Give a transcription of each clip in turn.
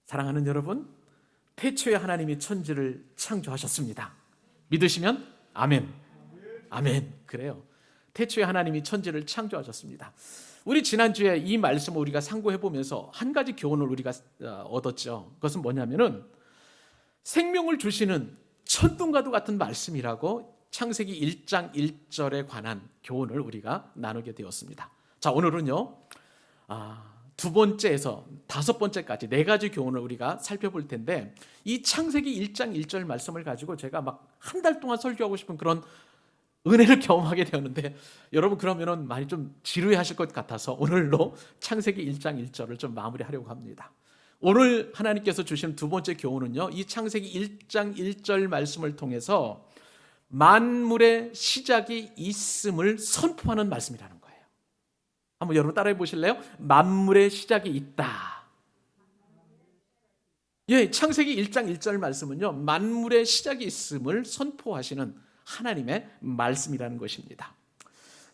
사랑하는 여러분, 태초에 하나님이 천지를 창조하셨습니다. 믿으시면 아멘. 아멘. 그래요. 태초에 하나님이 천지를 창조하셨습니다. 우리 지난주에 이 말씀을 우리가 상고해 보면서 한 가지 교훈을 우리가 얻었죠. 그것은 뭐냐면은 생명을 주시는 천둥과도 같은 말씀이라고 창세기 1장 1절에 관한 교훈을 우리가 나누게 되었습니다. 자, 오늘은요 두 번째에서 다섯 번째까지 네 가지 교훈을 우리가 살펴볼 텐데, 이 창세기 1장 1절 말씀을 가지고 제가 막 한 달 동안 설교하고 싶은 그런 은혜를 경험하게 되었는데, 여러분 그러면은 많이 좀 지루해하실 것 같아서 오늘로 창세기 1장 1절을 좀 마무리하려고 합니다. 오늘 하나님께서 주신 두 번째 교훈은요, 이 창세기 1장 1절 말씀을 통해서 만물의 시작이 있음을 선포하는 말씀이라는 거예요. 한번 여러분 따라해 보실래요? 만물의 시작이 있다. 예, 창세기 1장 1절 말씀은요, 만물의 시작이 있음을 선포하시는 하나님의 말씀이라는 것입니다.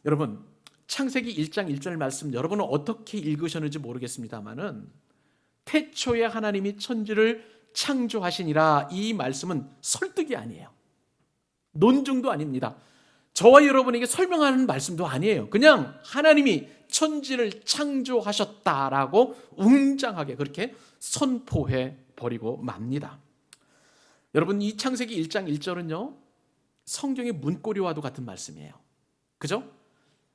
여러분, 창세기 1장 1절 말씀 여러분은 어떻게 읽으셨는지 모르겠습니다만은, 태초에 하나님이 천지를 창조하시니라, 이 말씀은 설득이 아니에요. 논증도 아닙니다. 저와 여러분에게 설명하는 말씀도 아니에요. 그냥 하나님이 천지를 창조하셨다라고 웅장하게 그렇게 선포해 버리고 맙니다. 여러분, 이 창세기 1장 1절은요 성경의 문고리와도 같은 말씀이에요. 그죠?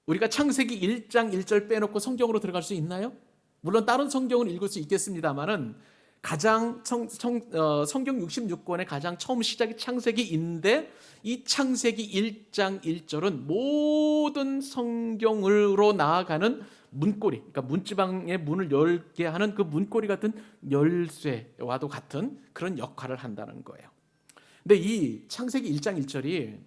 우리가 창세기 1장 1절 빼놓고 성경으로 들어갈 수 있나요? 물론 다른 성경을 읽을 수 있겠습니다만은, 가장 성경 66권의 가장 처음 시작이 창세기인데, 이 창세기 1장 1절은 모든 성경으로 나아가는 문고리, 그러니까 문지방의 문을 열게 하는 그 문고리 같은 열쇠와도 같은 그런 역할을 한다는 거예요. 근데 이 창세기 1장 1절이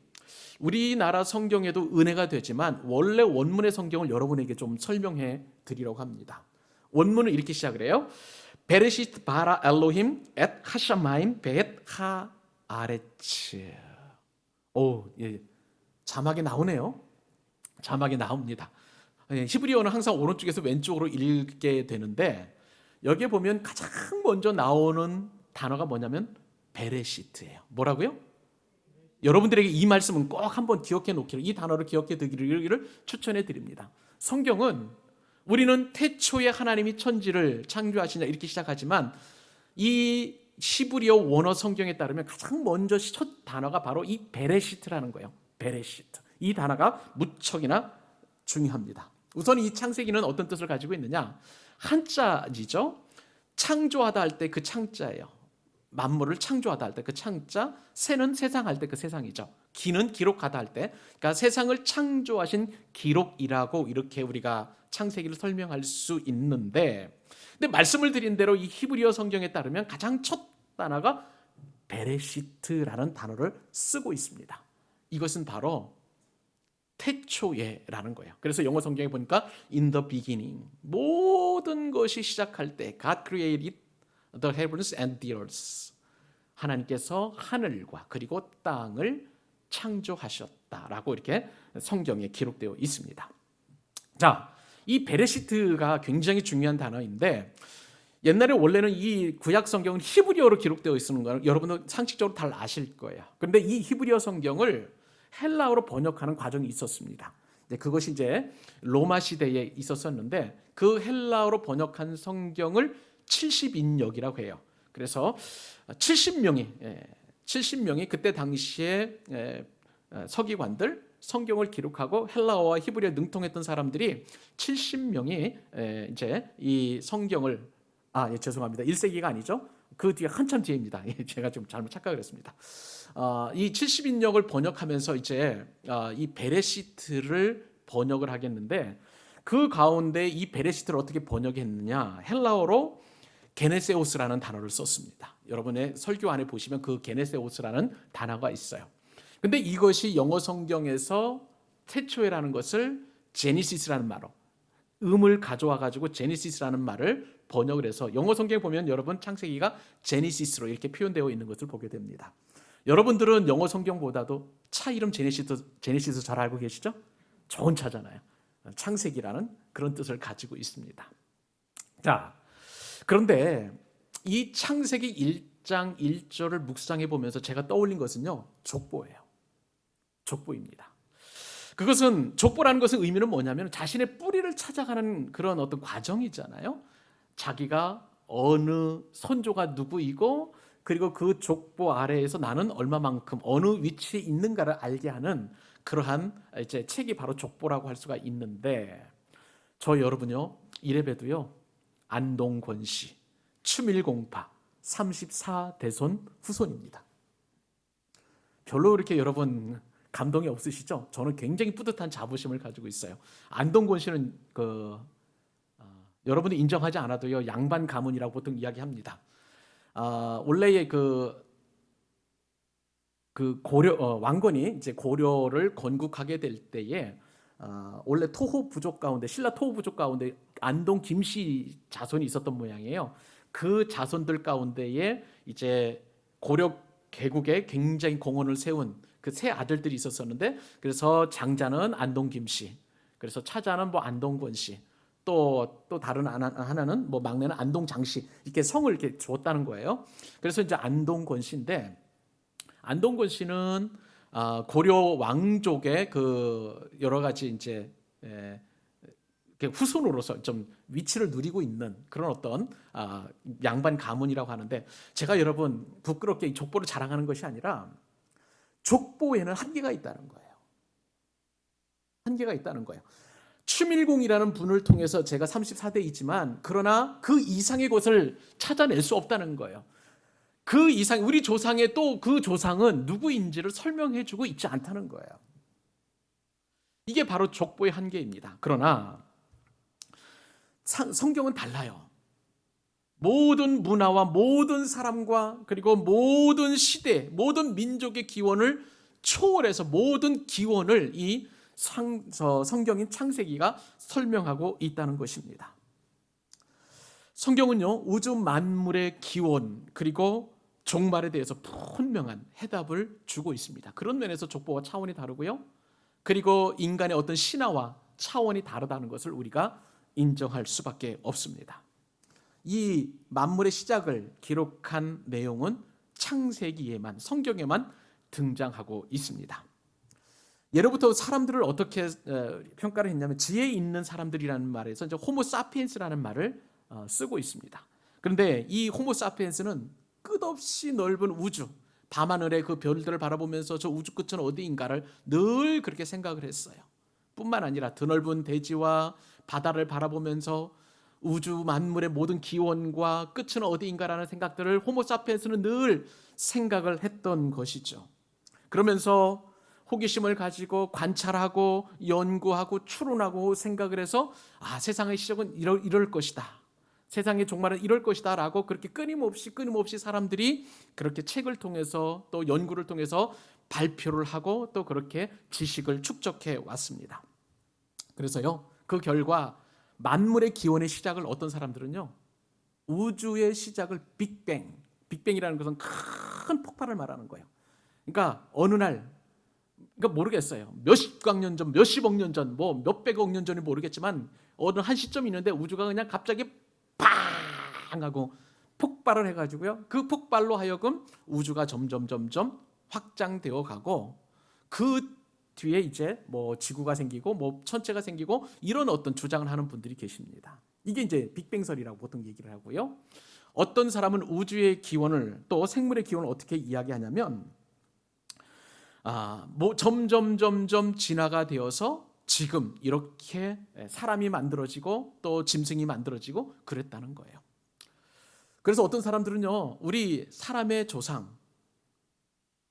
우리나라 성경에도 은혜가 되지만, 원래 원문의 성경을 여러분에게 좀 설명해 드리려고 합니다. 원문을 이렇게 시작을 해요. 베레시트 바라 엘로힘 엣 하샤마임 베엣 하 아레츠. 오, 예, 자막이 나오네요. 자막이 나옵니다. 히브리어는 항상 오른쪽에서 왼쪽으로 읽게 되는데, 여기에 보면 가장 먼저 나오는 단어가 뭐냐면 베레시트예요. 뭐라고요? 여러분들에게 이 말씀은 꼭 한번 기억해 놓기를, 이 단어를 기억해 두기를 추천해 드립니다. 성경은 우리는 태초에 하나님이 천지를 창조하시냐 이렇게 시작하지만, 이 히브리어 원어 성경에 따르면 가장 먼저 첫 단어가 바로 이 베레시트라는 거예요. 베레시트. 이 단어가 무척이나 중요합니다. 우선 이 창세기는 어떤 뜻을 가지고 있느냐? 한자지죠. 창조하다 할 때 그 창자예요. 만물을 창조하다 할 때 그 창자, 세는 세상할 때 그 세상이죠. 기는 기록하다 할 때, 그러니까 세상을 창조하신 기록이라고 이렇게 우리가 창세기를 설명할 수 있는데, 근데 말씀을 드린 대로 이 히브리어 성경에 따르면 가장 첫 단어가 베레시트라는 단어를 쓰고 있습니다. 이것은 바로 태초에라는 거예요. 그래서 영어 성경에 보니까 in the beginning, 모든 것이 시작할 때 God created the heavens and the earth. 하나님께서 하늘과 그리고 땅을 창조하셨다라고 이렇게 성경에 기록되어 있습니다. 자, 이 베레시트가 굉장히 중요한 단어인데, 옛날에 원래는 이 구약 성경은 히브리어로 기록되어 있는 거 여러분도 상식적으로 잘 아실 거예요. 그런데 이 히브리어 성경을 헬라어로 번역하는 과정이 있었습니다. 그것이 이제 로마 시대에 있었었는데, 그 헬라어로 번역한 성경을 70인역이라고 해요. 그래서 70명이 그때 당시에 서기관들, 성경을 기록하고 헬라어와 히브리어 능통했던 사람들이 70명이 이제 이 성경을, 죄송합니다. 1세기가 아니죠. 그 뒤에 한참 뒤입니다. 제가 좀 잘못 착각을 했습니다. 이 70인역을 번역하면서 이제 이 베레시트를 번역을 하겠는데, 그 가운데 이 베레시트를 어떻게 번역했느냐? 헬라어로 게네세오스라는 단어를 썼습니다. 여러분의 설교 안에 보시면 그 게네세오스라는 단어가 있어요. 근데 이것이 영어 성경에서 태초에라는 것을 제니시스라는 말로, 음을 가져와 가지고 제니시스라는 말을 번역을 해서, 영어 성경에 보면 여러분 창세기가 제니시스로 이렇게 표현되어 있는 것을 보게 됩니다. 여러분들은 영어 성경보다도 차 이름 제니시스 잘 알고 계시죠? 좋은 차잖아요. 창세기라는 그런 뜻을 가지고 있습니다. 자, 그런데 이 창세기 1장 1절을 묵상해 보면서 제가 떠올린 것은요, 족보예요. 족보입니다. 그것은, 족보라는 것의 의미는 뭐냐면 자신의 뿌리를 찾아가는 그런 어떤 과정이잖아요. 자기가 어느 선조가 누구이고, 그리고 그 족보 아래에서 나는 얼마만큼 어느 위치에 있는가를 알게 하는 그러한 이제 책이 바로 족보라고 할 수가 있는데, 저 여러분요, 이래봬도요, 안동권씨, 추밀공파, 34대손 후손입니다. 별로 그렇게 여러분 감동이 없으시죠? 저는 굉장히 뿌듯한 자부심을 가지고 있어요. 안동권씨는 여러분이 인정하지 않아도요, 양반 가문이라고 보통 이야기합니다. 원래의 그 고려 왕건이 이제 고려를 건국하게 될 때에 원래 토호 부족 가운데, 신라 토호 부족 가운데 안동 김씨 자손이 있었던 모양이에요. 그 자손들 가운데에 이제 고려 개국에 굉장히 공헌을 세운 그 세 아들들이 있었었는데, 그래서 장자는 안동 김씨, 그래서 차자는 뭐 안동권 씨, 또 다른 하나는 뭐 막내는 안동 장씨, 이렇게 성을 이렇게 주었다는 거예요. 그래서 이제 안동권 씨인데, 안동권 씨는 고려 왕족의 그 여러 가지 이제 후손으로서 좀 위치를 누리고 있는 그런 어떤 양반 가문이라고 하는데, 제가 여러분 부끄럽게 이 족보를 자랑하는 것이 아니라 족보에는 한계가 있다는 거예요. 한계가 있다는 거예요. 추밀공이라는 분을 통해서 제가 34대이지만 그러나 그 이상의 것을 찾아낼 수 없다는 거예요. 그 이상, 우리 조상의 또 그 조상은 누구인지를 설명해 주고 있지 않다는 거예요. 이게 바로 족보의 한계입니다. 그러나 성경은 달라요. 모든 문화와 모든 사람과 그리고 모든 시대, 모든 민족의 기원을 초월해서 모든 기원을 이 성경인 창세기가 설명하고 있다는 것입니다. 성경은요, 우주 만물의 기원 그리고 종말에 대해서 분명한 해답을 주고 있습니다. 그런 면에서 족보와 차원이 다르고요, 그리고 인간의 어떤 신화와 차원이 다르다는 것을 우리가 인정할 수밖에 없습니다. 이 만물의 시작을 기록한 내용은 창세기에만, 성경에만 등장하고 있습니다. 예로부터 사람들을 어떻게 평가를 했냐면, 지혜 있는 사람들이라는 말에서 이제 호모 사피엔스라는 말을 쓰고 있습니다. 그런데 이 호모 사피엔스는 끝없이 넓은 우주, 밤하늘의 그 별들을 바라보면서 저 우주 끝은 어디인가를 늘 그렇게 생각을 했어요. 뿐만 아니라 드넓은 대지와 바다를 바라보면서 우주 만물의 모든 기원과 끝은 어디인가라는 생각들을 호모 사피엔스는 늘 생각을 했던 것이죠. 그러면서 호기심을 가지고 관찰하고 연구하고 추론하고 생각을 해서 세상의 시작은 이럴 것이다, 세상의 종말은 이럴 것이다 라고 그렇게 끊임없이 사람들이 그렇게 책을 통해서 또 연구를 통해서 발표를 하고 또 그렇게 지식을 축적해 왔습니다. 그래서요, 그 결과 만물의 기원의 시작을 어떤 사람들은요, 우주의 시작을 빅뱅이라는 것은 큰 폭발을 말하는 거예요. 그러니까 어느 날, 그러니까 모르겠어요, 몇십억 년 전, 몇십억 년 전, 뭐 몇백억 년 전이 모르겠지만 어느 한 시점이 있는데 우주가 그냥 갑자기 팡 하고 폭발을 해가지고요, 그 폭발로 하여금 우주가 점점 확장되어 가고, 그 뒤에 이제 뭐 지구가 생기고 뭐 천체가 생기고 이런 어떤 주장을 하는 분들이 계십니다. 이게 이제 빅뱅설이라고 보통 얘기를 하고요. 어떤 사람은 우주의 기원을, 또 생물의 기원을 어떻게 이야기하냐면, 뭐 점점 진화가 되어서 지금 이렇게 사람이 만들어지고 또 짐승이 만들어지고 그랬다는 거예요. 그래서 어떤 사람들은요, 우리 사람의 조상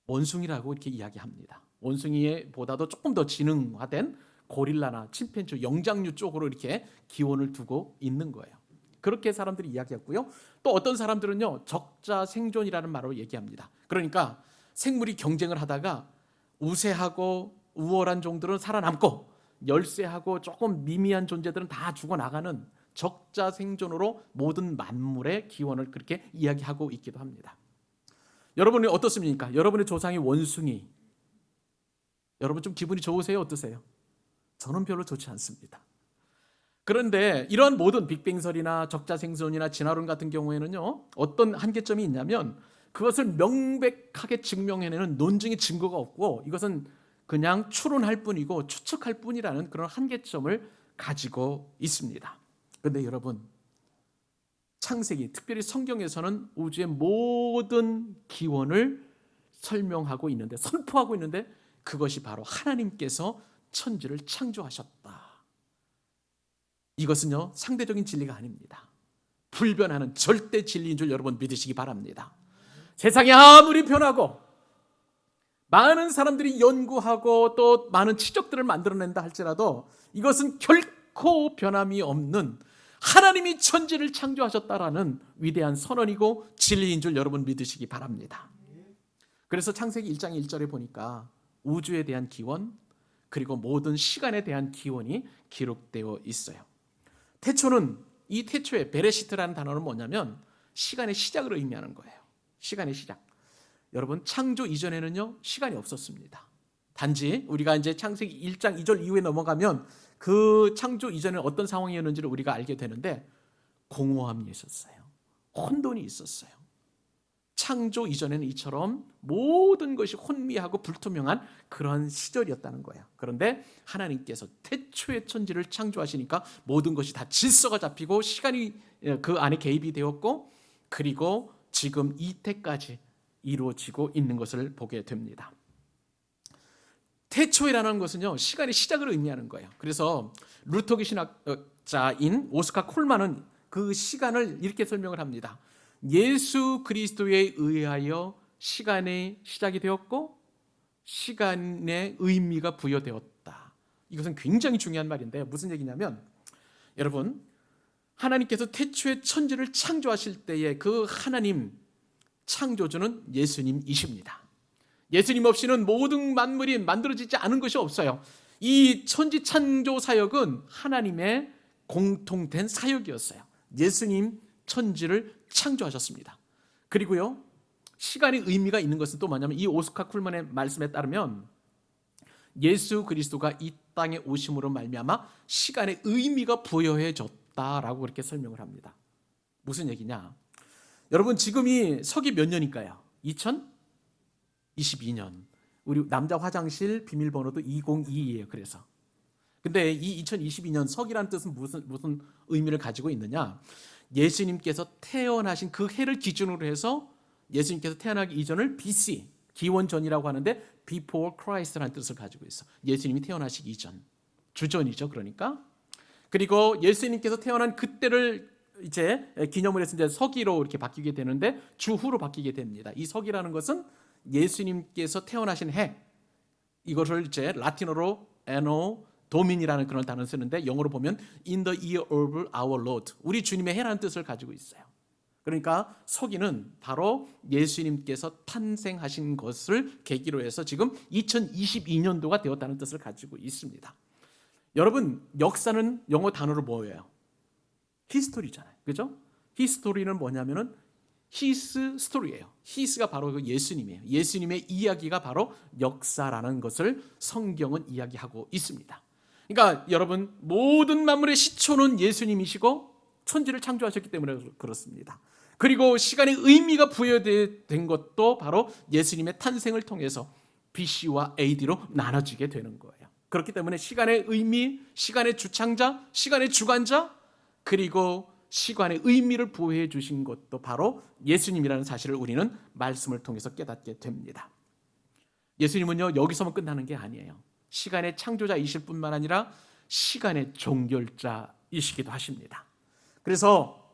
원숭이라고 이렇게 이야기합니다. 원숭이보다도 조금 더 지능화된 고릴라나 침팬지, 영장류 쪽으로 이렇게 기원을 두고 있는 거예요. 그렇게 사람들이 이야기했고요. 또 어떤 사람들은요, 적자 생존이라는 말로 얘기합니다. 그러니까 생물이 경쟁을 하다가 우세하고 우월한 종들은 살아남고 열세하고 조금 미미한 존재들은 다 죽어나가는 적자 생존으로 모든 만물의 기원을 그렇게 이야기하고 있기도 합니다. 여러분이 어떻습니까? 여러분의 조상이 원숭이, 여러분 좀 기분이 좋으세요? 어떠세요? 저는 별로 좋지 않습니다. 그런데 이런 모든 빅뱅설이나 적자생존이나 진화론 같은 경우에는요, 어떤 한계점이 있냐면 그것을 명백하게 증명해내는 논증의 증거가 없고 이것은 그냥 추론할 뿐이고 추측할 뿐이라는 그런 한계점을 가지고 있습니다. 그런데 여러분, 창세기, 특별히 성경에서는 우주의 모든 기원을 설명하고 있는데, 선포하고 있는데, 그것이 바로 하나님께서 천지를 창조하셨다. 이것은요, 상대적인 진리가 아닙니다. 불변하는 절대 진리인 줄 여러분 믿으시기 바랍니다. 세상이 아무리 변하고 많은 사람들이 연구하고 또 많은 치적들을 만들어낸다 할지라도 이것은 결코 변함이 없는 하나님이 천지를 창조하셨다라는 위대한 선언이고 진리인 줄 여러분 믿으시기 바랍니다. 그래서 창세기 1장 1절에 보니까 우주에 대한 기원, 그리고 모든 시간에 대한 기원이 기록되어 있어요. 태초는, 이 태초에 베레시트라는 단어는 뭐냐면 시간의 시작을 의미하는 거예요. 시간의 시작. 여러분, 창조 이전에는요, 시간이 없었습니다. 단지 우리가 이제 창세기 1장 2절 이후에 넘어가면 그 창조 이전에 어떤 상황이었는지를 우리가 알게 되는데, 공허함이 있었어요. 혼돈이 있었어요. 창조 이전에는 이처럼 모든 것이 혼미하고 불투명한 그런 시절이었다는 거예요. 그런데 하나님께서 태초의 천지를 창조하시니까 모든 것이 다 질서가 잡히고 시간이 그 안에 개입이 되었고, 그리고 지금 이때까지 이루어지고 있는 것을 보게 됩니다. 태초이라는 것은요, 시간의 시작을 의미하는 거예요. 그래서 루터기 신학자인 오스카 콜만은 그 시간을 이렇게 설명을 합니다. 예수 그리스도에 의하여 시간의 시작이 되었고 시간의 의미가 부여되었다. 이것은 굉장히 중요한 말인데 무슨 얘기냐면, 여러분, 하나님께서 태초에 천지를 창조하실 때에 그 하나님 창조주는 예수님이십니다. 예수님 없이는 모든 만물이 만들어지지 않은 것이 없어요. 이 천지 창조 사역은 하나님의 공통된 사역이었어요. 예수님 천지를 창조하셨습니다. 그리고요, 시간의 의미가 있는 것은 또 뭐냐면, 이 오스카 쿨만의 말씀에 따르면 예수 그리스도가 이 땅에 오심으로 말미암아 시간의 의미가 부여해졌다라고 그렇게 설명을 합니다. 무슨 얘기냐? 여러분, 지금이 서기 몇 년일까요? 2022년. 우리 남자 화장실 비밀번호도 202예요. 그래서. 근데 이 2022년 서기라는 뜻은 무슨 의미를 가지고 있느냐? 예수님께서 태어나신 그 해를 기준으로 해서 예수님께서 태어나기 이전을 BC, 기원 전이라고 하는데 Before Christ라는 뜻을 가지고 있어. 예수님이 태어나시기 이전, 주전이죠. 그러니까. 그리고 예수님께서 태어난 그때를 이제 기념을 해서 이제 서기로 이렇게 바뀌게 되는데 주후로 바뀌게 됩니다. 이 서기라는 것은 예수님께서 태어나신 해, 이것을 이제 라틴어로 anno 도민이라는 그런 단어를 쓰는데 영어로 보면 in the year of our Lord, 우리 주님의 해라는 뜻을 가지고 있어요. 그러니까 서기는 바로 예수님께서 탄생하신 것을 계기로 해서 지금 2022년도가 되었다는 뜻을 가지고 있습니다. 여러분, 역사는 영어 단어로 뭐예요? 히스토리잖아요. 그죠? 히스토리는 뭐냐면은 히스 스토리예요. 히스가 바로 그 예수님이에요. 예수님의 이야기가 바로 역사라는 것을 성경은 이야기하고 있습니다. 그러니까 여러분, 모든 만물의 시초는 예수님이시고 천지를 창조하셨기 때문에 그렇습니다. 그리고 시간의 의미가 부여된 것도 바로 예수님의 탄생을 통해서 BC와 AD로 나눠지게 되는 거예요. 그렇기 때문에 시간의 의미, 시간의 주창자, 시간의 주관자, 그리고 시간의 의미를 부여해 주신 것도 바로 예수님이라는 사실을 우리는 말씀을 통해서 깨닫게 됩니다. 예수님은요, 여기서만 끝나는 게 아니에요. 시간의 창조자이실 뿐만 아니라 시간의 종결자이시기도 하십니다. 그래서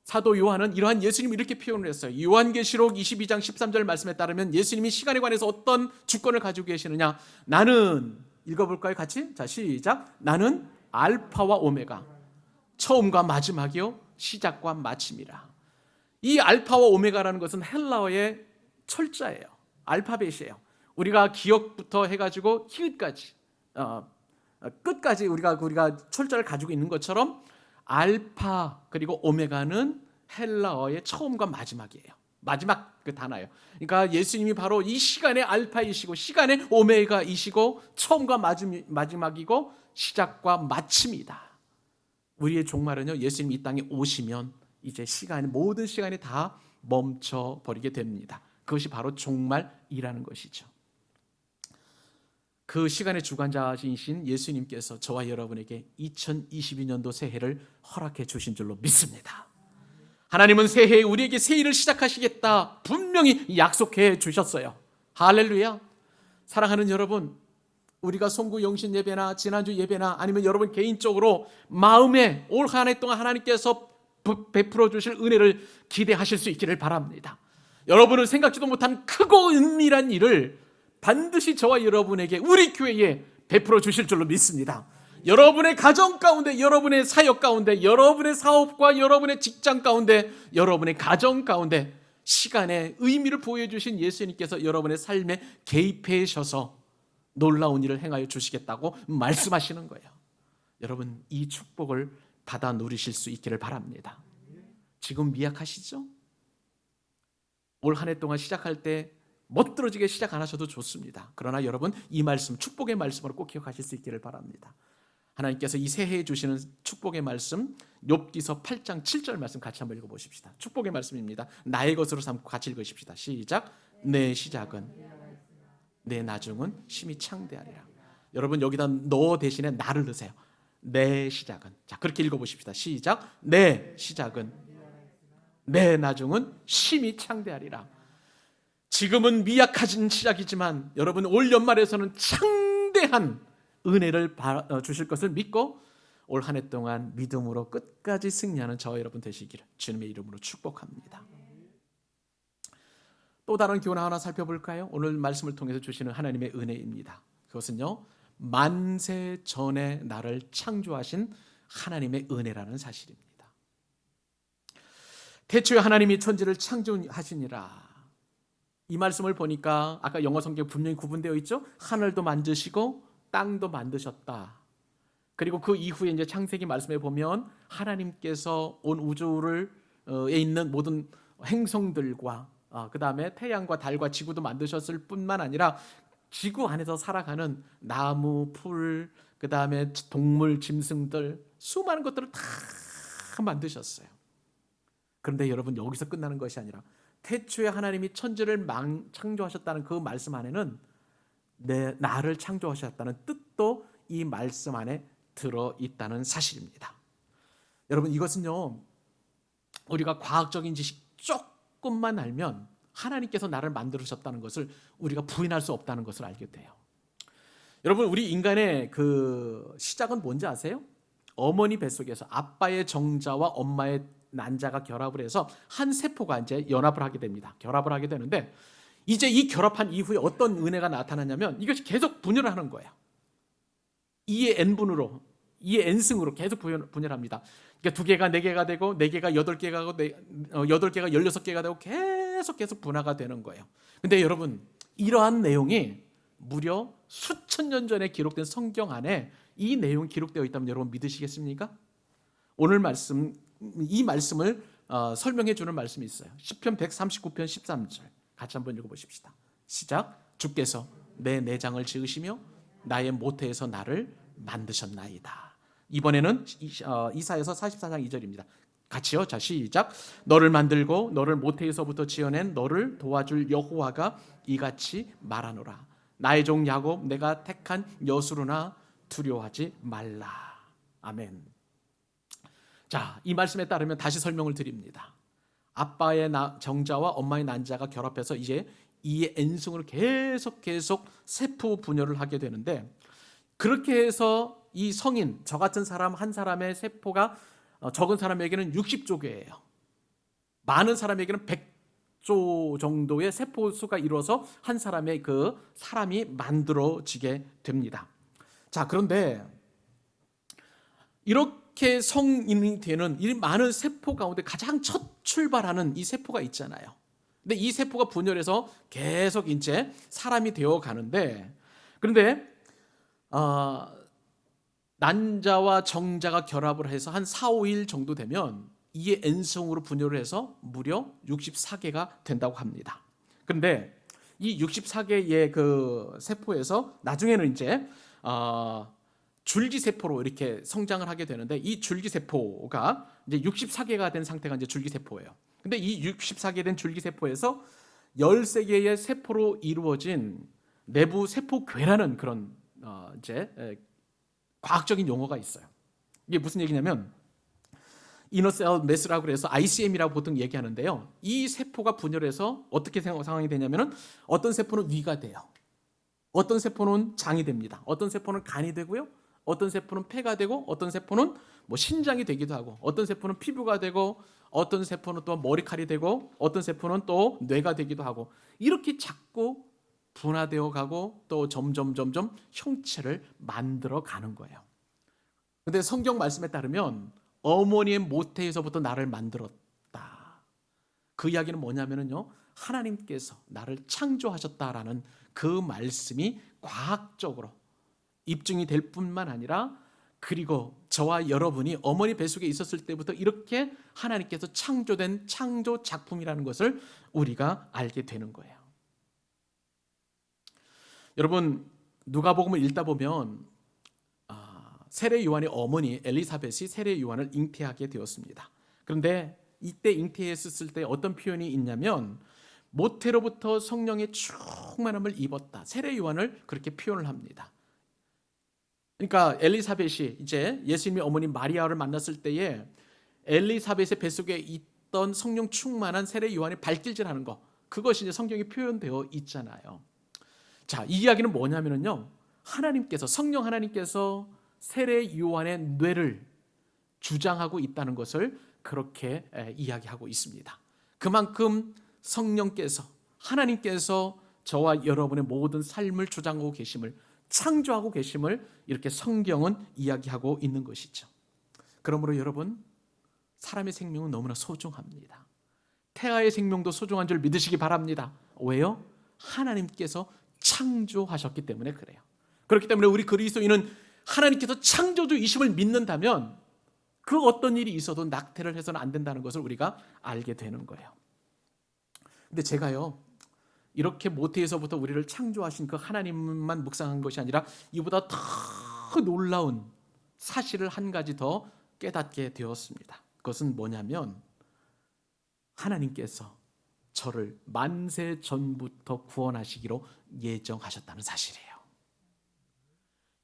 사도 요한은 이러한 예수님을 이렇게 표현을 했어요. 요한계시록 22장 13절 말씀에 따르면 예수님이 시간에 관해서 어떤 주권을 가지고 계시느냐? 나는, 읽어볼까요? 같이? 자, 시작. 나는 알파와 오메가, 처음과 마지막이요 시작과 마침이라. 이 알파와 오메가라는 것은 헬라어의 철자예요. 알파벳이에요. 우리가 기억부터 해가지고 히읗까지, 끝까지 우리가 철자를 가지고 있는 것처럼 알파 그리고 오메가는 헬라어의 처음과 마지막이에요. 마지막 그 단어예요. 그러니까 예수님이 바로 이 시간의 알파이시고 시간의 오메가이시고 처음과 마지막이고 시작과 마침이다. 우리의 종말은요, 예수님 이 땅에 오시면 이제 모든 시간이 다 멈춰 버리게 됩니다. 그것이 바로 종말이라는 것이죠. 그 시간의 주관자이신 예수님께서 저와 여러분에게 2022년도 새해를 허락해 주신 줄로 믿습니다. 하나님은 새해에 우리에게 새 일을 시작하시겠다 분명히 약속해 주셨어요. 할렐루야. 사랑하는 여러분, 우리가 송구 영신 예배나 지난주 예배나 아니면 여러분 개인적으로 마음에 올 한 해 동안 하나님께서 베풀어 주실 은혜를 기대하실 수 있기를 바랍니다. 여러분은 생각지도 못한 크고 은밀한 일을 반드시 저와 여러분에게, 우리 교회에 베풀어 주실 줄로 믿습니다. 여러분의 가정 가운데, 여러분의 사역 가운데, 여러분의 사업과 여러분의 직장 가운데, 여러분의 가정 가운데 시간의 의미를 보여주신 예수님께서 여러분의 삶에 개입하셔서 놀라운 일을 행하여 주시겠다고 말씀하시는 거예요. 여러분, 이 축복을 받아 누리실 수 있기를 바랍니다. 지금 미약하시죠? 올 한 해 동안 시작할 때 멋들어지게 시작 안 하셔도 좋습니다. 그러나 여러분, 이 말씀, 축복의 말씀으로 꼭 기억하실 수 있기를 바랍니다. 하나님께서 이 새해에 주시는 축복의 말씀, 욥기서 8장 7절 말씀 같이 한번 읽어보십시다. 축복의 말씀입니다. 나의 것으로 삼고 같이 읽으십시다. 시작. 내 시작은, 내 나중은 심히 창대하리라. 여러분, 여기다 너 대신에 나를 넣으세요. 내 시작은. 자, 그렇게 읽어보십시다. 시작. 내 시작은, 내 나중은 심히 창대하리라. 지금은 미약한 시작이지만 여러분, 올 연말에서는 창대한 은혜를 주실 것을 믿고 올 한 해 동안 믿음으로 끝까지 승리하는 저와 여러분 되시기를 주님의 이름으로 축복합니다. 또 다른 교훈 하나 살펴볼까요? 오늘 말씀을 통해서 주시는 하나님의 은혜입니다. 그것은요, 만세 전에 나를 창조하신 하나님의 은혜라는 사실입니다. 태초에 하나님이 천지를 창조하시니라. 이 말씀을 보니까 아까 영어 성경에 분명히 구분되어 있죠. 하늘도 만드시고 땅도 만드셨다. 그리고 그 이후에 이제 창세기 말씀에 보면 하나님께서 온 우주를 에 있는 모든 행성들과 그 다음에 태양과 달과 지구도 만드셨을 뿐만 아니라 지구 안에서 살아가는 나무, 풀, 그 다음에 동물, 짐승들, 수많은 것들을 다 만드셨어요. 그런데 여러분, 여기서 끝나는 것이 아니라 태초에 하나님이 천지를 창조하셨다는 그 말씀 안에는 나를 창조하셨다는 뜻도 이 말씀 안에 들어있다는 사실입니다. 여러분, 이것은요, 우리가 과학적인 지식 조금만 알면 하나님께서 나를 만들으셨다는 것을 우리가 부인할 수 없다는 것을 알게 돼요. 여러분, 우리 인간의 그 시작은 뭔지 아세요? 어머니 뱃속에서 아빠의 정자와 엄마의 난자가 결합을 해서 한 세포가 이제 연합을 하게 됩니다. 결합을 하게 되는데 이제 이 결합한 이후에 어떤 은혜가 나타나냐면 이것이 계속 분열을 하는 거예요. 2의 n분으로, 2의 n승으로 계속 분열합니다. 그러니까 2개가 4개가 되고 4개가 8개가 되고 8개가 16개가 되고 계속 분화가 되는 거예요. 근데 여러분, 이러한 내용이 무려 수천 년 전에 기록된 성경 안에 이 내용이 기록되어 있다면 여러분 믿으시겠습니까? 오늘 말씀, 이 말씀을 설명해 주는 말씀이 있어요. 시편 139편 13절 같이 한번 읽어보십시다. 시작. 주께서 내 내장을 지으시며 나의 모태에서 나를 만드셨나이다. 이번에는 이사야서 44장 2절입니다. 같이요. 자, 시작. 너를 만들고 너를 모태에서부터 지어낸 너를 도와줄 여호와가 이같이 말하노라. 나의 종 야곱 내가 택한 여수로나 두려워하지 말라. 아멘. 자, 이 말씀에 따르면 다시 설명을 드립니다. 아빠의 정자와 엄마의 난자가 결합해서 이제 이의 n승으로 계속 세포 분열을 하게 되는데, 그렇게 해서 이 성인, 저 같은 사람 한 사람의 세포가 적은 사람에게는 60조 개예요. 많은 사람에게는 100조 정도의 세포 수가 이루어서 한 사람의 그 사람이 만들어지게 됩니다. 자, 그런데 이렇게 성인이 되는 이 많은 세포 가운데 가장 첫 출발하는 이 세포가 있잖아요. 근데 이 세포가 분열해서 계속 이제 사람이 되어 가는데, 그런데 난자와 정자가 결합을 해서 한 4, 5일 정도 되면 이의 n승으로 분열을 해서 무려 64개가 된다고 합니다. 그런데 이 64개의 그 세포에서 나중에는 이제 줄기세포로 이렇게 성장을 하게 되는데, 이 줄기세포가 이제 64개가 된 상태가 이제 줄기세포예요. 근데 이 64개 된 줄기세포에서 13개의 세포로 이루어진 내부 세포괴라는 그런 이제 과학적인 용어가 있어요. 이게 무슨 얘기냐면 이너셀 매스라고 그래서 ICM이라고 보통 얘기하는데요. 이 세포가 분열해서 어떻게 상황이 되냐면은 어떤 세포는 위가 돼요. 어떤 세포는 장이 됩니다. 어떤 세포는 간이 되고요. 어떤 세포는 폐가 되고, 어떤 세포는 뭐 신장이 되기도 하고, 어떤 세포는 피부가 되고, 어떤 세포는 또 머리칼이 되고, 어떤 세포는 또 뇌가 되기도 하고, 이렇게 자꾸 분화되어 가고 또 점점 형체를 만들어 가는 거예요. 근데 성경 말씀에 따르면 어머니의 모태에서부터 나를 만들었다. 그 이야기는 뭐냐면요, 하나님께서 나를 창조하셨다라는 그 말씀이 과학적으로 입증이 될 뿐만 아니라, 그리고 저와 여러분이 어머니 뱃속에 있었을 때부터 이렇게 하나님께서 창조된 창조 작품이라는 것을 우리가 알게 되는 거예요. 여러분, 누가복음을 읽다 보면 세례 요한의 어머니 엘리사벳이 세례 요한을 잉태하게 되었습니다. 그런데 이때 잉태했을 때 어떤 표현이 있냐면 모태로부터 성령의 충만함을 입었다. 세례 요한을 그렇게 표현을 합니다. 그러니까 엘리사벳이 이제 예수님의 어머니 마리아를 만났을 때에 엘리사벳의 뱃속에 있던 성령 충만한 세례 요한이 발길질하는 거, 그것이 이제 성경에 표현되어 있잖아요. 자, 이 이야기는 뭐냐면요, 하나님께서, 성령 하나님께서 세례 요한의 뇌를 주장하고 있다는 것을 그렇게 이야기하고 있습니다. 그만큼 성령께서, 하나님께서 저와 여러분의 모든 삶을 주장하고 계심을, 창조하고 계심을 이렇게 성경은 이야기하고 있는 것이죠. 그러므로 여러분, 사람의 생명은 너무나 소중합니다. 태아의 생명도 소중한 줄 믿으시기 바랍니다. 왜요? 하나님께서 창조하셨기 때문에 그래요. 그렇기 때문에 우리 그리스도인은 하나님께서 창조주이심을 믿는다면 그 어떤 일이 있어도 낙태를 해서는 안 된다는 것을 우리가 알게 되는 거예요. 근데 제가요, 이렇게 모태에서부터 우리를 창조하신 그 하나님만 묵상한 것이 아니라 이보다 더 놀라운 사실을 한 가지 더 깨닫게 되었습니다. 그것은 뭐냐면 하나님께서 저를 만세 전부터 구원하시기로 예정하셨다는 사실이에요.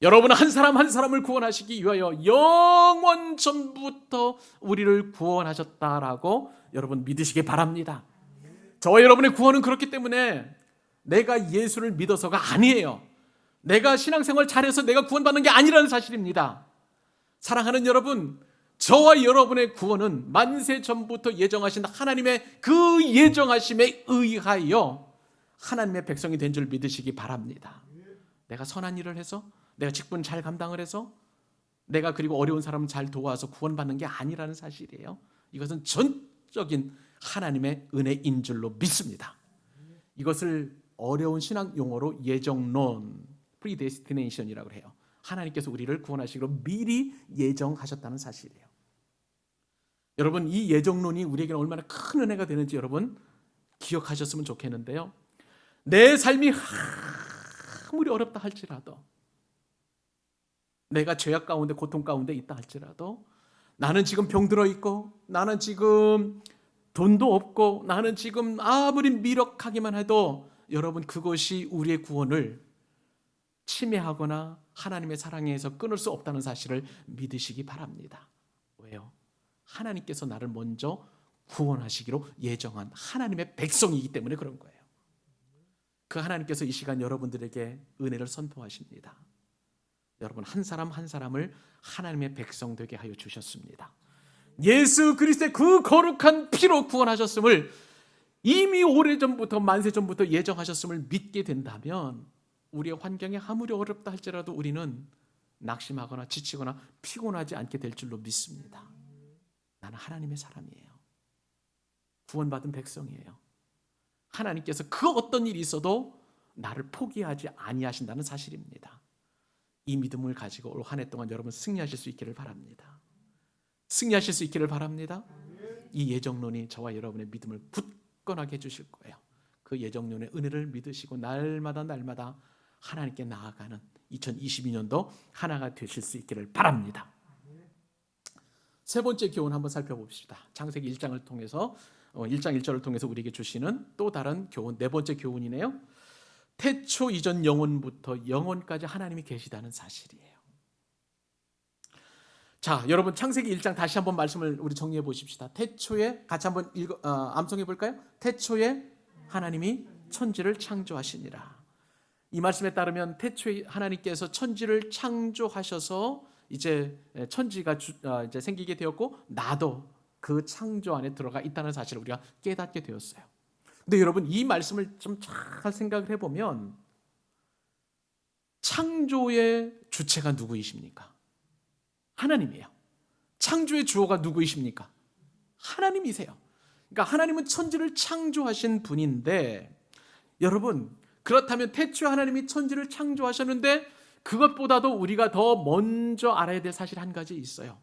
여러분, 한 사람 한 사람을 구원하시기 위하여 영원 전부터 우리를 구원하셨다라고 여러분 믿으시기 바랍니다. 저와 여러분의 구원은 그렇기 때문에 내가 예수를 믿어서가 아니에요. 내가 신앙생활 잘해서 내가 구원받는 게 아니라는 사실입니다. 사랑하는 여러분, 저와 여러분의 구원은 만세 전부터 예정하신 하나님의 그 예정하심에 의하여 하나님의 백성이 된 줄 믿으시기 바랍니다. 내가 선한 일을 해서, 내가 직분 잘 감당을 해서, 내가 그리고 어려운 사람 잘 도와서 구원받는 게 아니라는 사실이에요. 이것은 전적인 하나님의 은혜인 줄로 믿습니다. 이것을 어려운 신학 용어로 예정론, predestination이라고 해요. 하나님께서 우리를 구원하시기로 미리 예정하셨다는 사실이에요. 여러분, 이 예정론이 우리에게는 얼마나 큰 은혜가 되는지 여러분 기억하셨으면 좋겠는데요. 내 삶이 아무리 어렵다 할지라도, 내가 죄악 가운데 고통 가운데 있다 할지라도, 나는 지금 병들어 있고, 나는 지금 돈도 없고, 나는 지금 아무리 미력하기만 해도 여러분, 그것이 우리의 구원을 침해하거나 하나님의 사랑에서 끊을 수 없다는 사실을 믿으시기 바랍니다. 왜요? 하나님께서 나를 먼저 구원하시기로 예정한 하나님의 백성이기 때문에 그런 거예요. 그 하나님께서 이 시간 여러분들에게 은혜를 선포하십니다. 여러분, 한 사람 한 사람을 하나님의 백성 되게 하여 주셨습니다. 예수 그리스도의 그 거룩한 피로 구원하셨음을 이미 오래전부터, 만세전부터 예정하셨음을 믿게 된다면 우리의 환경이 아무리 어렵다 할지라도 우리는 낙심하거나 지치거나 피곤하지 않게 될 줄로 믿습니다. 나는 하나님의 사람이에요. 구원받은 백성이에요. 하나님께서 그 어떤 일이 있어도 나를 포기하지 아니하신다는 사실입니다. 이 믿음을 가지고 올 한 해 동안 여러분 승리하실 수 있기를 바랍니다. 승리하실 수 있기를 바랍니다. 이 예정론이 저와 여러분의 믿음을 굳건하게 해주실 거예요. 그 예정론의 은혜를 믿으시고 날마다 하나님께 나아가는 2022년도 하나가 되실 수 있기를 바랍니다. 세 번째 교훈 한번 살펴봅시다. 창세기 1장을 통해서 1장 1절을 통해서 우리에게 주시는 또 다른 교훈, 네 번째 교훈이네요. 태초 이전 영원부터 영원까지 하나님이 계시다는 사실이에요. 자, 여러분 창세기 1장 다시 한번 말씀을 우리 정리해 보십시다. 태초에 같이 한번 암송해 볼까요? 태초에 하나님이 천지를 창조하시니라. 이 말씀에 따르면 태초에 하나님께서 천지를 창조하셔서 이제 천지가 이제 생기게 되었고 나도 그 창조 안에 들어가 있다는 사실을 우리가 깨닫게 되었어요. 근데 여러분 이 말씀을 좀 잘 생각을 해보면 창조의 주체가 누구이십니까? 하나님이에요. 창조의 주어가 누구이십니까? 하나님이세요. 그러니까 하나님은 천지를 창조하신 분인데 여러분 그렇다면 태초에 하나님이 천지를 창조하셨는데 그것보다도 우리가 더 먼저 알아야 될 사실 한 가지 있어요.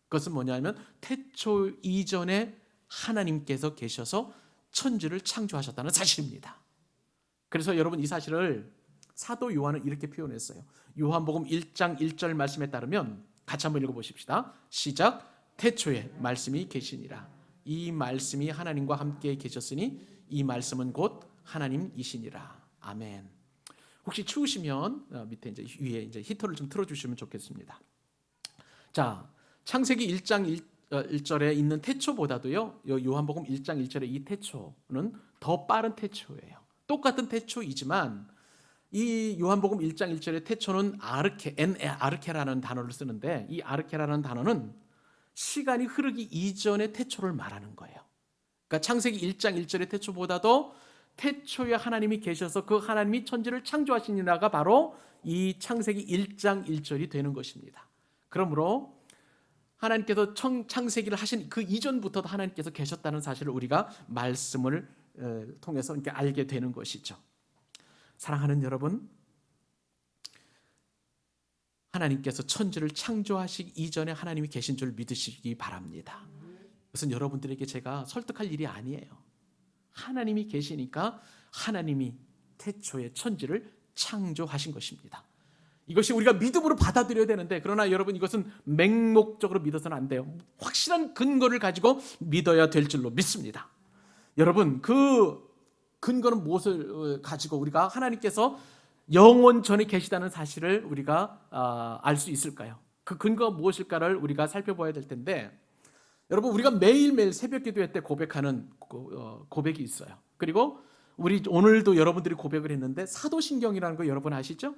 그것은 뭐냐면 태초 이전에 하나님께서 계셔서 천지를 창조하셨다는 사실입니다. 그래서 여러분 이 사실을 사도 요한은 이렇게 표현했어요. 요한복음 1장 1절 말씀에 따르면 같이 한번 읽어보십시다. 시작. 태초에 말씀이 계시니라. 이 말씀이 하나님과 함께 계셨으니 이 말씀은 곧 하나님이시니라. 아멘. 혹시 추우시면 밑에 이제 위에 이제 히터를 좀 틀어주시면 좋겠습니다. 자, 창세기 1장 1절에 있는 태초보다도요, 요한복음 1장 1절의 이 태초는 더 빠른 태초예요. 똑같은 태초이지만 이 요한복음 1장 1절의 태초는 아르케라는 단어를 쓰는데 이 아르케라는 단어는 시간이 흐르기 이전의 태초를 말하는 거예요. 그러니까 창세기 1장 1절의 태초보다도 태초에 하나님이 계셔서 그 하나님이 천지를 창조하시니라가 바로 이 창세기 1장 1절이 되는 것입니다. 그러므로 하나님께서 창세기를 하신 그 이전부터도 하나님께서 계셨다는 사실을 우리가 말씀을 통해서 이렇게 알게 되는 것이죠. 사랑하는 여러분, 하나님께서 천지를 창조하시기 이전에 하나님이 계신 줄 믿으시기 바랍니다. 그것은 여러분들에게 제가 설득할 일이 아니에요. 하나님이 계시니까 하나님이 태초에 천지를 창조하신 것입니다. 이것이 우리가 믿음으로 받아들여야 되는데 그러나 여러분 이것은 맹목적으로 믿어서는 안 돼요. 확실한 근거를 가지고 믿어야 될 줄로 믿습니다. 여러분 그 근거는 무엇을 가지고 우리가 하나님께서 영원 전에 계시다는 사실을 우리가 알 수 있을까요? 그 근거가 무엇일까를 우리가 살펴봐야 될 텐데 여러분 우리가 매일매일 새벽 기도회 때 고백하는 고백이 있어요. 그리고 우리 오늘도 여러분들이 고백을 했는데 사도신경이라는 거 여러분 아시죠?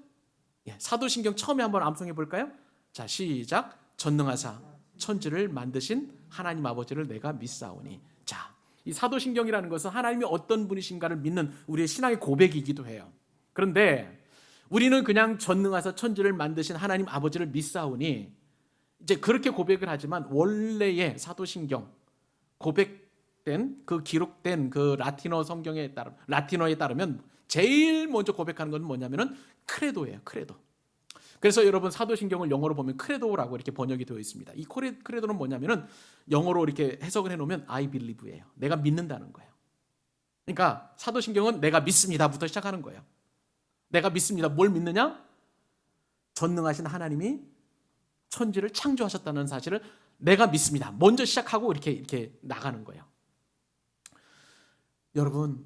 예, 사도신경 처음에 한번 암송해 볼까요? 자, 시작. 전능하사 천지를 만드신 하나님 아버지를 내가 믿사오니. 자, 이 사도신경이라는 것은 하나님이 어떤 분이신가를 믿는 우리의 신앙의 고백이기도 해요. 그런데 우리는 그냥 전능하사 천지를 만드신 하나님 아버지를 믿사오니 이제 그렇게 고백을 하지만 원래의 사도신경 고백된 그 기록된 그 라틴어에 따르면 제일 먼저 고백하는 건 뭐냐면은 크레도예요. 크레도. 그래서 여러분 사도신경을 영어로 보면 크레도라고 이렇게 번역이 되어 있습니다. 이 크레도는 뭐냐면은 영어로 이렇게 해석을 해놓으면 I believe예요. 내가 믿는다는 거예요. 그러니까 사도신경은 내가 믿습니다부터 시작하는 거예요. 내가 믿습니다. 뭘 믿느냐? 전능하신 하나님이 천지를 창조하셨다는 사실을 내가 믿습니다. 먼저 시작하고 이렇게 나가는 거예요. 여러분,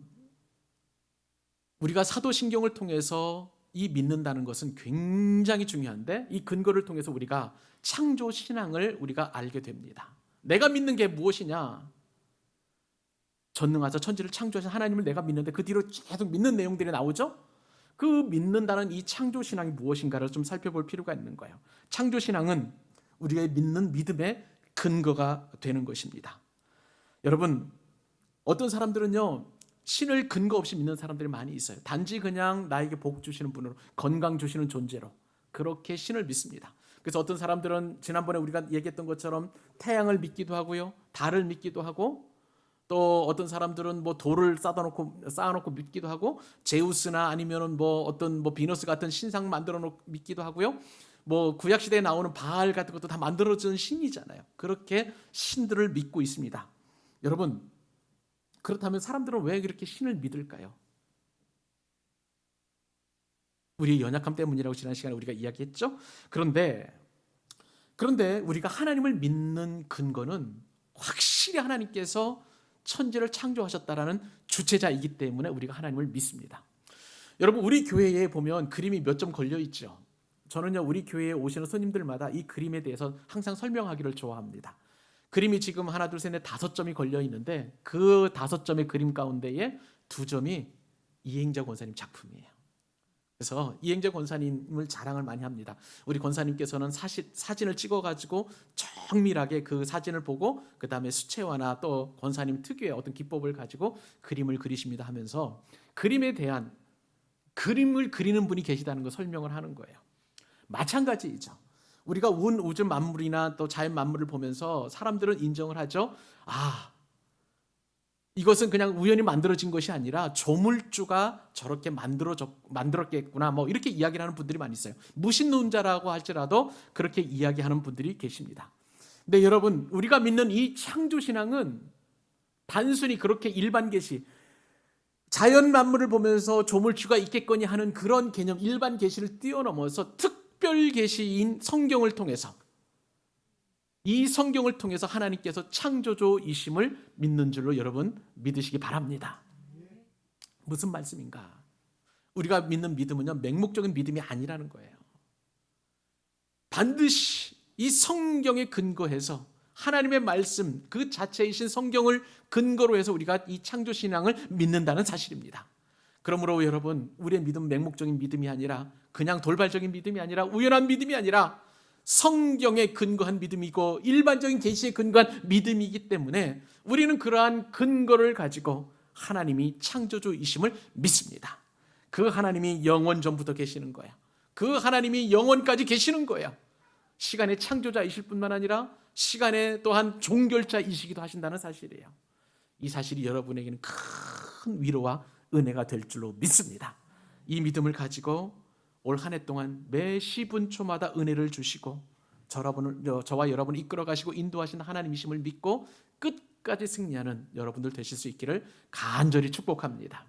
우리가 사도신경을 통해서 이 믿는다는 것은 굉장히 중요한데 이 근거를 통해서 우리가 창조 신앙을 우리가 알게 됩니다. 내가 믿는 게 무엇이냐? 전능하사 천지를 창조하신 하나님을 내가 믿는데 그 뒤로 계속 믿는 내용들이 나오죠? 그 믿는다는 이 창조 신앙이 무엇인가를 좀 살펴볼 필요가 있는 거예요. 창조 신앙은 우리가 믿는 믿음의 근거가 되는 것입니다. 여러분, 어떤 사람들은요 신을 근거 없이 믿는 사람들이 많이 있어요. 단지 그냥 나에게 복 주시는 분으로, 건강 주시는 존재로 그렇게 신을 믿습니다. 그래서 어떤 사람들은 지난번에 우리가 얘기했던 것처럼 태양을 믿기도 하고요, 달을 믿기도 하고, 또 어떤 사람들은 뭐 돌을 쌓아놓고 믿기도 하고, 제우스나 아니면은 뭐 어떤 뭐 비너스 같은 신상 만들어놓고 믿기도 하고요. 뭐 구약 시대에 나오는 바알 같은 것도 다 만들어진 신이잖아요. 그렇게 신들을 믿고 있습니다. 여러분, 그렇다면 사람들은 왜 그렇게 신을 믿을까요? 우리의 연약함 때문이라고 지난 시간에 우리가 이야기했죠. 그런데 우리가 하나님을 믿는 근거는 확실히 하나님께서 천지를 창조하셨다라는 주체자이기 때문에 우리가 하나님을 믿습니다. 여러분, 우리 교회에 보면 그림이 몇 점 걸려 있죠. 저는요, 우리 교회에 오시는 손님들마다 이 그림에 대해서 항상 설명하기를 좋아합니다. 그림이 지금 하나, 둘, 셋, 넷, 5점이 걸려 있는데 그 5점의 그림 가운데에 2점이 이행자 권사님 작품이에요. 그래서 이행자 권사님을 자랑을 많이 합니다. 우리 권사님께서는 사진을 찍어가지고 정밀하게 그 사진을 보고 그 다음에 수채화나 또 권사님 특유의 어떤 기법을 가지고 그림을 그리십니다 하면서 그림에 대한 그림을 그리는 분이 계시다는 걸 설명을 하는 거예요. 마찬가지이죠. 우리가 우주 만물이나 또 자연 만물을 보면서 사람들은 인정을 하죠. 이것은 그냥 우연히 만들어진 것이 아니라 조물주가 저렇게 만들었겠구나, 뭐 이렇게 이야기를 하는 분들이 많이 있어요. 무신론자라고 할지라도 그렇게 이야기하는 분들이 계십니다. 근데 여러분, 우리가 믿는 이 창조신앙은 단순히 그렇게 일반 계시, 자연 만물을 보면서 조물주가 있겠거니 하는 그런 개념, 일반 계시를 뛰어넘어서 특별 계시인 성경을 통해서, 이 성경을 통해서 하나님께서 창조주이심을 믿는 줄로 여러분 믿으시기 바랍니다. 무슨 말씀인가? 우리가 믿는 믿음은요, 맹목적인 믿음이 아니라는 거예요. 반드시 이 성경에 근거해서 하나님의 말씀 그 자체이신 성경을 근거로 해서 우리가 이 창조신앙을 믿는다는 사실입니다. 그러므로 여러분, 우리의 믿음은 맹목적인 믿음이 아니라 그냥 돌발적인 믿음이 아니라 우연한 믿음이 아니라 성경에 근거한 믿음이고 일반적인 계시에 근거한 믿음이기 때문에 우리는 그러한 근거를 가지고 하나님이 창조주이심을 믿습니다. 그 하나님이 영원 전부터 계시는 거예요. 그 하나님이 영원까지 계시는 거예요. 시간의 창조자이실 뿐만 아니라 시간의 또한 종결자이시기도 하신다는 사실이에요. 이 사실이 여러분에게는 큰 위로와 은혜가 될 줄로 믿습니다. 이 믿음을 가지고 올 한 해 동안 매 시분초마다 은혜를 주시고 저와 여러분을 이끌어 가시고 인도하시는 하나님이심을 믿고 끝까지 승리하는 여러분들 되실 수 있기를 간절히 축복합니다.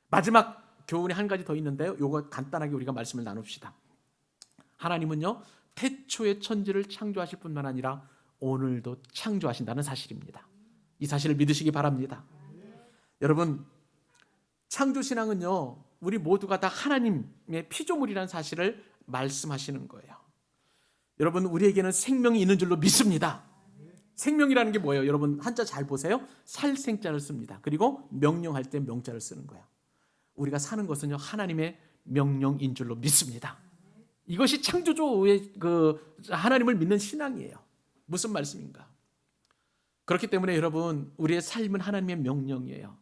마지막 교훈이 한 가지 더 있는데요, 이거 간단하게 우리가 말씀을 나눕시다. 하나님은요, 태초에 천지를 창조하실 뿐만 아니라 오늘도 창조하신다는 사실입니다. 이 사실을 믿으시기 바랍니다. 여러분, 창조신앙은요, 우리 모두가 다 하나님의 피조물이라는 사실을 말씀하시는 거예요. 여러분, 우리에게는 생명이 있는 줄로 믿습니다. 생명이라는 게 뭐예요? 여러분, 한자 잘 보세요. 살생자를 씁니다. 그리고 명령할 때 명자를 쓰는 거예요. 우리가 사는 것은요, 하나님의 명령인 줄로 믿습니다. 이것이 창조주의 하나님을 믿는 신앙이에요. 무슨 말씀인가? 그렇기 때문에 여러분, 우리의 삶은 하나님의 명령이에요.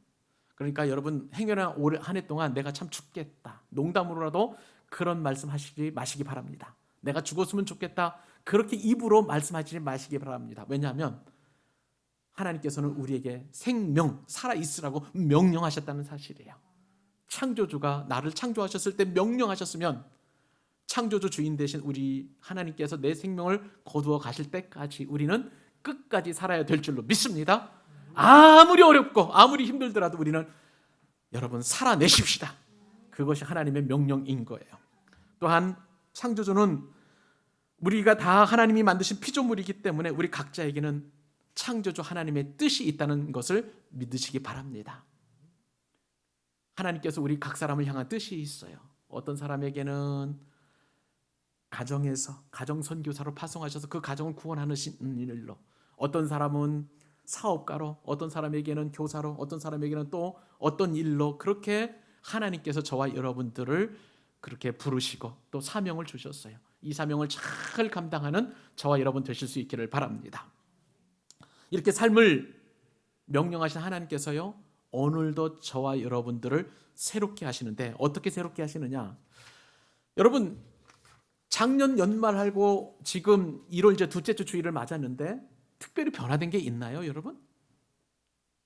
그러니까 여러분, 행여나 올 한 해 동안 내가 참 죽겠다, 농담으로라도 그런 말씀 하시지 마시기 바랍니다. 내가 죽었으면 좋겠다, 그렇게 입으로 말씀하지 마시기 바랍니다. 왜냐하면 하나님께서는 우리에게 생명, 살아있으라고 명령하셨다는 사실이에요. 창조주가 나를 창조하셨을 때 명령하셨으면 창조주 주인 되신 우리 하나님께서 내 생명을 거두어 가실 때까지 우리는 끝까지 살아야 될 줄로 믿습니다. 아무리 어렵고 아무리 힘들더라도 우리는 여러분 살아내십시다. 그것이 하나님의 명령인 거예요. 또한 창조주는 우리가 다 하나님이 만드신 피조물이기 때문에 우리 각자에게는 창조주 하나님의 뜻이 있다는 것을 믿으시기 바랍니다. 하나님께서 우리 각 사람을 향한 뜻이 있어요. 어떤 사람에게는 가정에서 가정 선교사로 파송하셔서 그 가정을 구원하는 일로, 어떤 사람은 사업가로, 어떤 사람에게는 교사로, 어떤 사람에게는 또 어떤 일로, 그렇게 하나님께서 저와 여러분들을 그렇게 부르시고 또 사명을 주셨어요. 이 사명을 잘 감당하는 저와 여러분 되실 수 있기를 바랍니다. 이렇게 삶을 명령하신 하나님께서요, 오늘도 저와 여러분들을 새롭게 하시는데 어떻게 새롭게 하시느냐? 여러분, 작년 연말하고 지금 1월 이제 둘째 주 주일을 맞았는데 특별히 변화된 게 있나요, 여러분?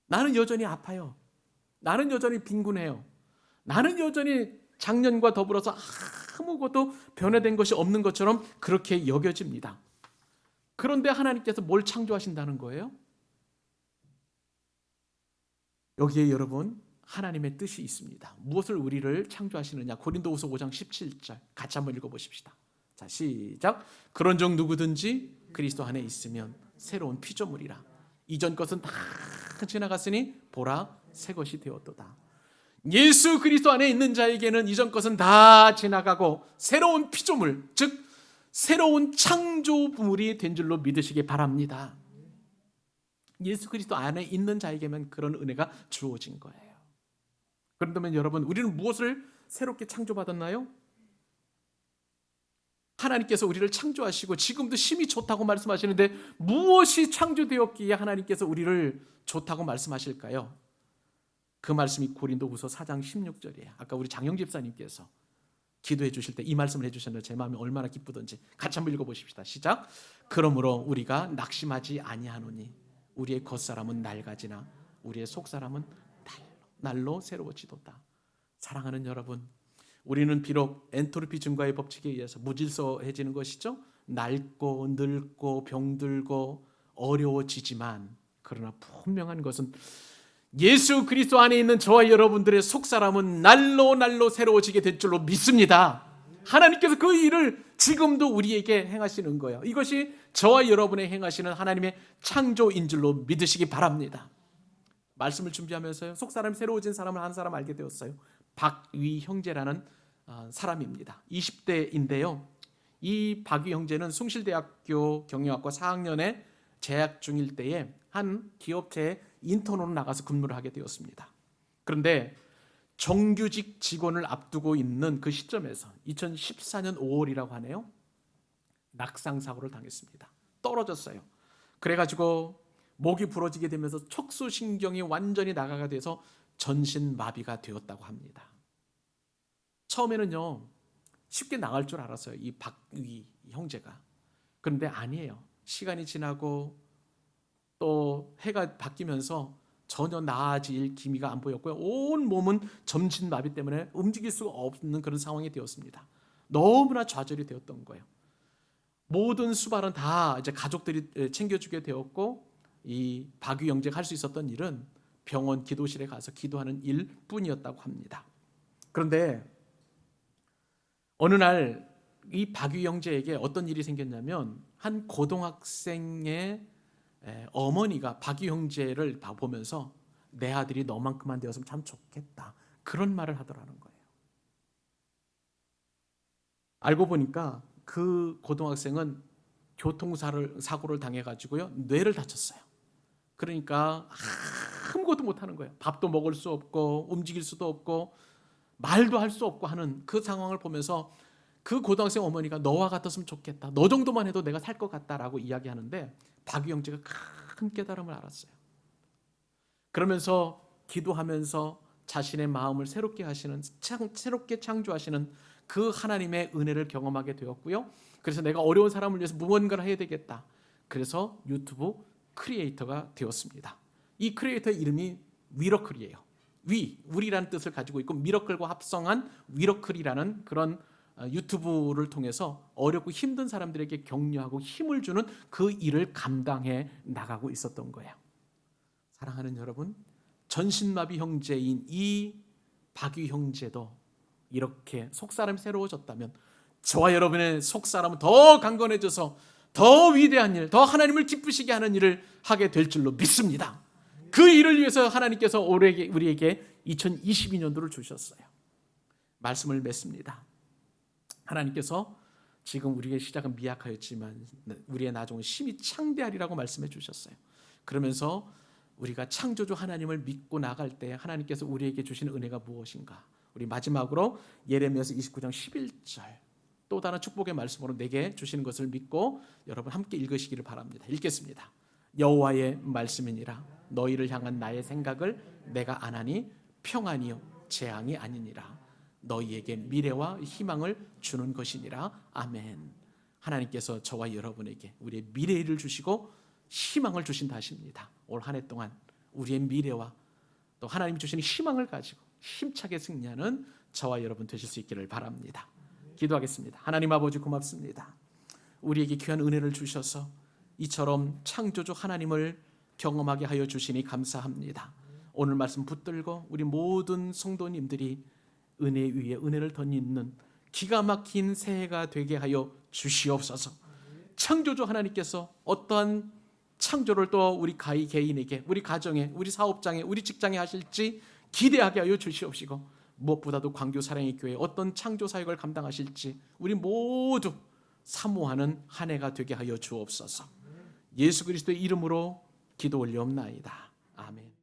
나는 여전히 아파요. 나는 여전히 빈곤해요. 나는 여전히 작년과 더불어서 아무것도 변화된 것이 없는 것처럼 그렇게 여겨집니다. 그런데 하나님께서 뭘 창조하신다는 거예요? 여기에 여러분, 하나님의 뜻이 있습니다. 무엇을 우리를 창조하시느냐? 고린도후서 5장 17절 같이 한번 읽어보십시다. 자, 시작. 그런즉 누구든지 그리스도 안에 있으면 새로운 피조물이라. 이전 것은 다 지나갔으니 보라 새 것이 되었도다. 예수 그리스도 안에 있는 자에게는 이전 것은 다 지나가고 새로운 피조물, 즉 새로운 창조물이 된 줄로 믿으시기 바랍니다. 예수 그리스도 안에 있는 자에게만 그런 은혜가 주어진 거예요. 그런다면 여러분, 우리는 무엇을 새롭게 창조받았나요? 하나님께서 우리를 창조하시고 지금도 심히 좋다고 말씀하시는데 무엇이 창조되었기에 하나님께서 우리를 좋다고 말씀하실까요? 그 말씀이 고린도후서 4장 16절이에요. 아까 우리 장영 집사님께서 기도해 주실 때 이 말씀을 해주셨는데 제 마음이 얼마나 기쁘던지 같이 한번 읽어보십시다. 시작. 그러므로 우리가 낙심하지 아니하노니 우리의 겉사람은 낡아지나 우리의 속사람은 날로 새로워지도다. 사랑하는 여러분, 우리는 비록 엔트로피 증가의 법칙에 의해서 무질서해지는 것이죠. 낡고 늙고 병들고 어려워지지만 그러나 분명한 것은 예수 그리스도 안에 있는 저와 여러분들의 속사람은 날로 새로워지게 될 줄로 믿습니다. 하나님께서 그 일을 지금도 우리에게 행하시는 거예요. 이것이 저와 여러분의 행하시는 하나님의 창조인 줄로 믿으시기 바랍니다. 말씀을 준비하면서요, 속사람이 새로워진 사람을 한 사람 알게 되었어요. 박위 형제라는 사람입니다. 20대인데요. 이 박위 형제는 숭실대학교 경영학과 4학년에 재학 중일 때에 한 기업체에 인턴으로 나가서 근무를 하게 되었습니다. 그런데 정규직 직원을 앞두고 있는 그 시점에서 2014년 5월이라고 하네요. 낙상사고를 당했습니다. 떨어졌어요. 그래가지고 목이 부러지게 되면서 척수신경이 완전히 나가게 돼서 전신마비가 되었다고 합니다. 처음에는요, 쉽게 나갈 줄 알았어요, 이 박위 형제가. 그런데 아니에요. 시간이 지나고 또 해가 바뀌면서 전혀 나아질 기미가 안 보였고요. 온 몸은 전신마비 때문에 움직일 수가 없는 그런 상황이 되었습니다. 너무나 좌절이 되었던 거예요. 모든 수발은 다 이제 가족들이 챙겨주게 되었고, 이 박위 형제가 할 수 있었던 일은 병원 기도실에 가서 기도하는 일뿐이었다고 합니다. 그런데 어느 날 이 박위 형제에게 어떤 일이 생겼냐면, 한 고등학생의 어머니가 박위 형제를 보면서 내 아들이 너만큼만 되었으면 참 좋겠다, 그런 말을 하더라는 거예요. 알고 보니까 그 고등학생은 교통사고를 당해가지고요, 뇌를 다쳤어요. 그러니까 아무것도 못하는 거예요. 밥도 먹을 수 없고 움직일 수도 없고 말도 할 수 없고 하는 그 상황을 보면서 그 고등학생 어머니가 너와 같았으면 좋겠다, 너 정도만 해도 내가 살 것 같다라고 이야기하는데 박위 형제가 큰 깨달음을 알았어요. 그러면서 기도하면서 자신의 마음을 새롭게 하시는, 새롭게 창조하시는 그 하나님의 은혜를 경험하게 되었고요. 그래서 내가 어려운 사람을 위해서 무언가를 해야 되겠다. 그래서 유튜브 크리에이터가 되었습니다. 이 크리에이터의 이름이 미러클이에요. 우리라는 뜻을 가지고 있고 미러클과 합성한 위러클이라는 그런 유튜브를 통해서 어렵고 힘든 사람들에게 격려하고 힘을 주는 그 일을 감당해 나가고 있었던 거예요. 사랑하는 여러분, 전신마비 형제인 이 박위 형제도 이렇게 속사람이 새로워졌다면 저와 여러분의 속사람은 더 강건해져서 더 위대한 일, 더 하나님을 기쁘시게 하는 일을 하게 될 줄로 믿습니다. 그 일을 위해서 하나님께서 우리에게 2022년도를 주셨어요. 말씀을 맺습니다. 하나님께서 지금 우리의 시작은 미약하였지만 우리의 나중은 심히 창대하리라고 말씀해 주셨어요. 그러면서 우리가 창조주 하나님을 믿고 나갈 때 하나님께서 우리에게 주시는 은혜가 무엇인가? 우리 마지막으로 예레미야서 29장 11절, 또 다른 축복의 말씀으로 내게 주시는 것을 믿고 여러분 함께 읽으시기를 바랍니다. 읽겠습니다. 여호와의 말씀이니라. 너희를 향한 나의 생각을 내가 아나니 평안이요 재앙이 아니니라. 너희에게 미래와 희망을 주는 것이니라. 아멘. 하나님께서 저와 여러분에게 우리의 미래를 주시고 희망을 주신다 하십니다. 올 한 해 동안 우리의 미래와 또 하나님이 주시는 희망을 가지고 힘차게 승리하는 저와 여러분 되실 수 있기를 바랍니다. 기도하겠습니다. 하나님 아버지, 고맙습니다. 우리에게 귀한 은혜를 주셔서 이처럼 창조주 하나님을 경험하게 하여 주시니 감사합니다. 오늘 말씀 붙들고 우리 모든 성도님들이 은혜 위에 은혜를 덧입는 기가 막힌 새해가 되게 하여 주시옵소서. 창조주 하나님께서 어떠한 창조를 또 우리 개인에게, 우리 가정에, 우리 사업장에, 우리 직장에 하실지 기대하게 하여 주시옵시고, 무엇보다도 광교 사랑의 교회 어떤 창조 사역을 감당하실지 우리 모두 사모하는 한 해가 되게 하여 주옵소서. 예수 그리스도의 이름으로 기도 올리옵나이다. 아멘.